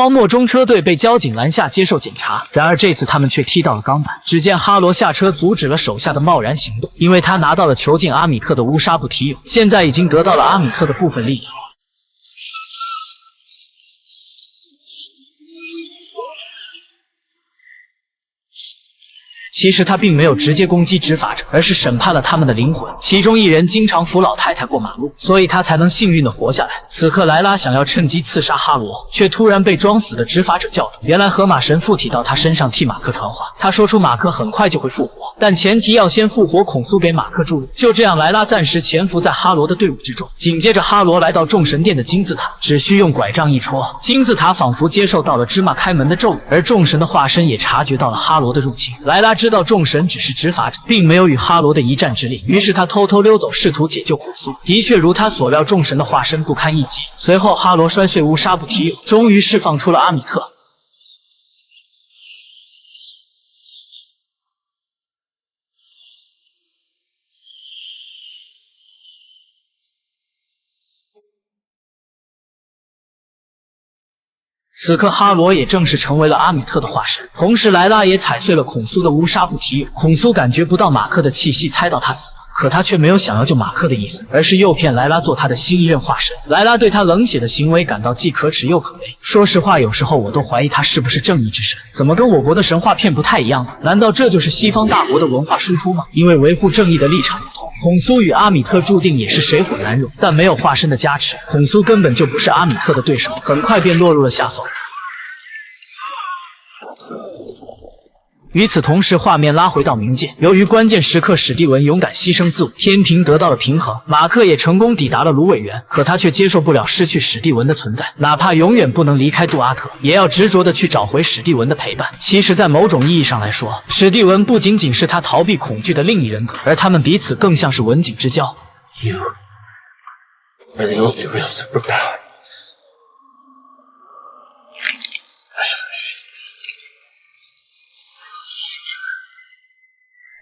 荒漠中车队被交警拦下接受检查，然而这次他们却踢到了钢板。只见哈罗下车阻止了手下的贸然行动，因为他拿到了囚禁阿米特的乌纱布提油，现在已经得到了阿米特的部分利益。其实他并没有直接攻击执法者，而是审判了他们的灵魂。其中一人经常扶老太太过马路，所以他才能幸运的活下来。此刻莱拉想要趁机刺杀哈罗，却突然被装死的执法者叫住。原来河马神附体到他身上替马克传话，他说出马克很快就会复活，但前提要先复活孔苏给马克注入。就这样，莱拉暂时潜伏在哈罗的队伍之中。紧接着哈罗来到众神殿的金字塔，只需用拐杖一戳，金字塔仿佛接受到了芝麻开门的咒语，而众神的化身也察觉到了哈罗的入侵。莱拉知道众神只是执法者，并没有与哈罗的一战之力，于是他偷偷溜走，试图解救孔苏。的确如他所料，众神的化身不堪一击。随后哈罗摔碎乌纱布提油，终于释放出了阿米特。此刻哈罗也正式成为了阿米特的化身，同时莱拉也踩碎了孔苏的乌纱布提油。孔苏感觉不到马克的气息，猜到他死了，可他却没有想要救马克的意思，而是诱骗莱拉做他的新一任化身。莱拉对他冷血的行为感到既可耻又可悲。说实话，有时候我都怀疑他是不是正义之神，怎么跟我国的神话片不太一样呢？难道这就是西方大国的文化输出吗？因为维护正义的立场不同，孔苏与阿米特注定也是水火难容，但没有化身的加持，孔苏根本就不是阿米特的对手，很快便落入了下风。与此同时，画面拉回到冥界，由于关键时刻史蒂文勇敢牺牲自我，天平得到了平衡，马克也成功抵达了芦苇园，可他却接受不了失去史蒂文的存在，哪怕永远不能离开杜阿特，也要执着地去找回史蒂文的陪伴。其实在某种意义上来说，史蒂文不仅仅是他逃避恐惧的另一人格，而他们彼此更像是文景之交。 You are the only real superpower.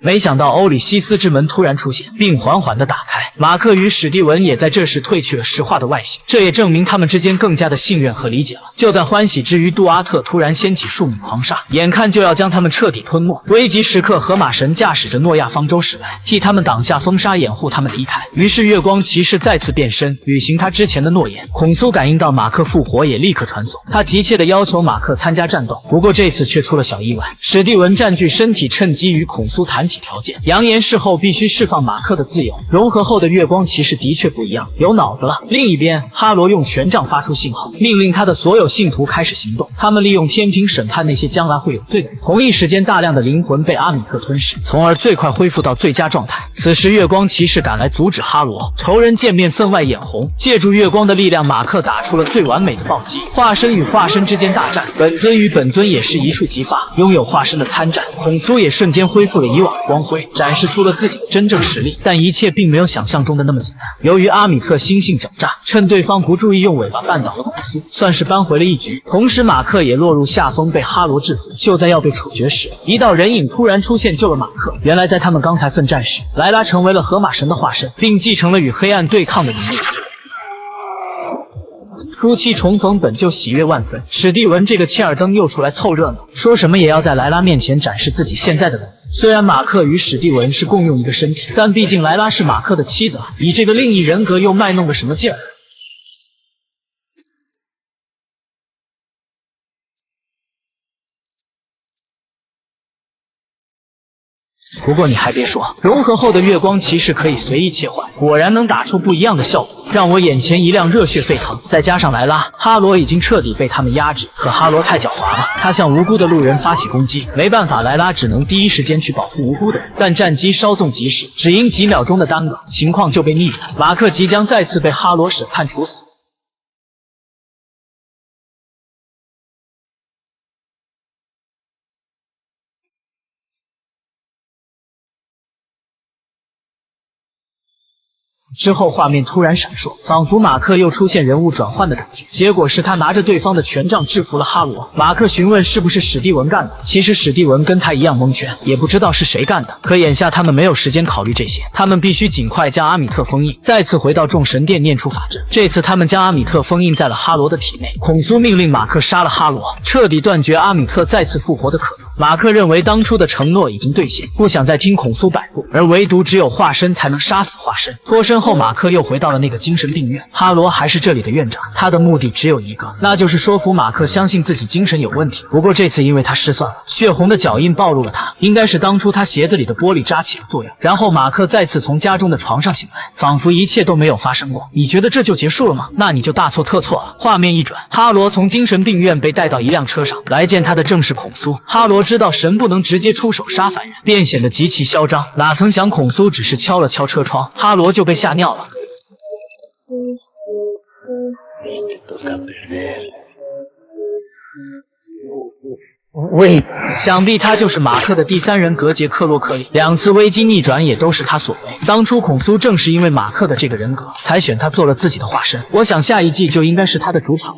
没想到欧里西斯之门突然出现，并缓缓地打开。马克与史蒂文也在这时褪去了石化的外形，这也证明他们之间更加的信任和理解了。就在欢喜之余，杜阿特突然掀起数米狂沙，眼看就要将他们彻底吞没。危急时刻，河马神驾驶着诺亚方舟驶来，替他们挡下风沙，掩护他们离开。于是月光骑士再次变身，履行他之前的诺言。孔苏感应到马克复活，也立刻传送，他急切地要求马克参加战斗。不过这次却出了小意外，史蒂文占据身体，趁机与孔苏谈起条件，扬言事后必须释放马克的自由。融合后的月光骑士的确不一样，有脑子了。另一边，哈罗用权杖发出信号，命令他的所有信徒开始行动。他们利用天平审判那些将来会有罪的人。同一时间，大量的灵魂被阿米特吞噬，从而最快恢复到最佳状态。此时，月光骑士赶来阻止哈罗，仇人见面分外眼红。借助月光的力量，马克打出了最完美的暴击。化身与化身之间大战，本尊与本尊也是一触即发，拥有化身的参战。孔苏也瞬间恢复了以往的光辉，展示出了自己的真正实力。但一切并没有想象中的那么简单。由于阿米特心性狡诈，趁对方不注意，用尾巴绊倒了孔苏，算是扳回了一局。同时，马克也落入下风，被哈罗制服。就在要被处决时，一道人影突然出现，救了马克。原来在他们刚才奋战时，莱拉成为了河马神的化身，并继承了与黑暗对抗的能力。夫妻重逢本就喜悦万分，史蒂文这个切尔登又出来凑热闹，说什么也要在莱拉面前展示自己现在的能力。虽然马克与史蒂文是共用一个身体，但毕竟莱拉是马克的妻子啊，以这个另一人格又卖弄个什么劲儿？不过你还别说，融合后的月光骑士可以随意切换，果然能打出不一样的效果，让我眼前一亮，热血沸腾。再加上莱拉，哈罗已经彻底被他们压制。可哈罗太狡猾了，他向无辜的路人发起攻击，没办法，莱拉只能第一时间去保护无辜的人。但战机稍纵即逝，只因几秒钟的耽搁，情况就被逆转。马克即将再次被哈罗审判处死。之后画面突然闪烁，仿佛马克又出现人物转换的感觉。结果是他拿着对方的权杖制服了哈罗。马克询问是不是史蒂文干的，其实史蒂文跟他一样蒙圈，也不知道是谁干的。可眼下他们没有时间考虑这些，他们必须尽快将阿米特封印，再次回到众神殿念出法阵。这次他们将阿米特封印在了哈罗的体内。孔苏命令马克杀了哈罗，彻底断绝阿米特再次复活的可能。马克认为当初的承诺已经兑现，不想再听孔苏摆布，而唯独只有化身才能杀死化身。脱身后，马克又回到了那个精神病院。哈罗还是这里的院长，他的目的只有一个，那就是说服马克相信自己精神有问题。不过这次因为他失算了，血红的脚印暴露了他，应该是当初他鞋子里的玻璃扎起了作用。然后马克再次从家中的床上醒来，仿佛一切都没有发生过。你觉得这就结束了吗？那你就大错特错了。画面一转，哈罗从精神病院被带到一辆车上，来见他的正是孔苏。哈罗知道神不能直接出手杀凡人，便显得极其嚣张。哪曾想孔苏只是敲了敲车窗，哈罗就被吓尿了。喂，想必他就是马克的第三人格杰克洛克利，两次危机逆转也都是他所为。当初孔苏正是因为马克的这个人格，才选他做了自己的化身。我想下一季就应该是他的主场了。